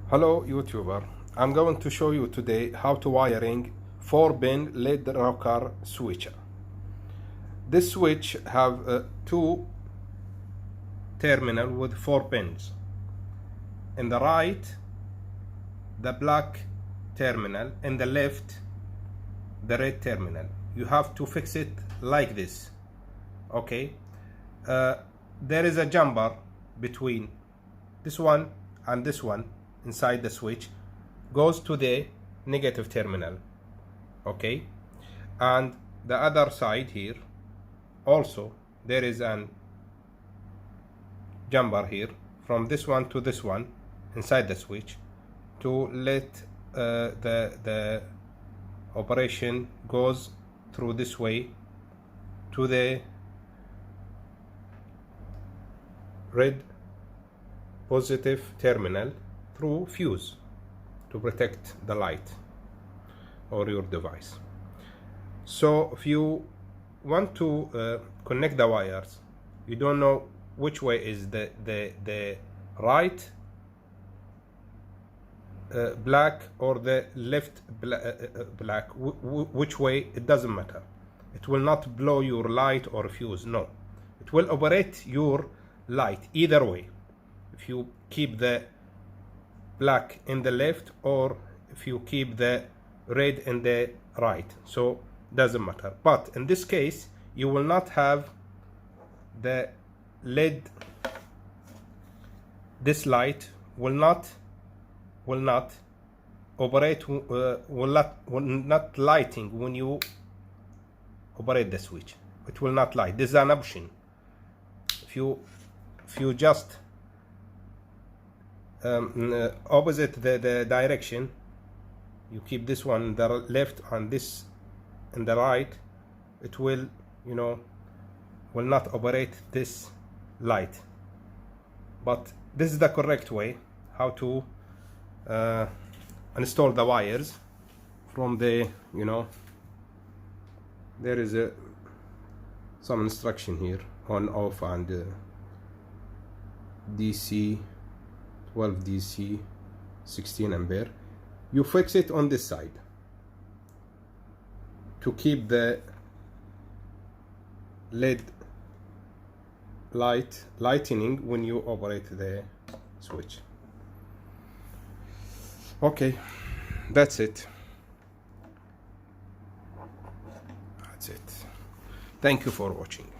Hello YouTuber, I'm going to show you today how to wiring 4-pin LED rocker switcher. This switch have two terminal with 4 pins. In the right, the black terminal, in the left, the red terminal. You have to fix it like this. Okay, there is a jumper between this one and this one inside the switch, goes to the negative terminal. Okay, and the other side here also there is an jumper here from this one to this one inside the switch to let the operation goes through this way to the red positive terminal through fuse to protect the light or your device. So if you want to connect the wires, you don't know which way is the right black or the left black, which way, it doesn't matter. It will not blow your light or fuse, no. It will operate your light either way. If you keep the black in the left or if you keep the red in the right, so doesn't matter. But in this case you will not have the LED. This light will not operate, will not lighting when you operate the switch. It will not light. This is an option. If you just opposite the direction, you keep this one in the left and this in the right, it will, will not operate this light. But this is the correct way how to install the wires from the, there is some instruction here, on, off, and DC 12 DC 16 ampere. You fix it on this side to keep the LED lightening when you operate the switch. Okay, that's it. Thank you for watching.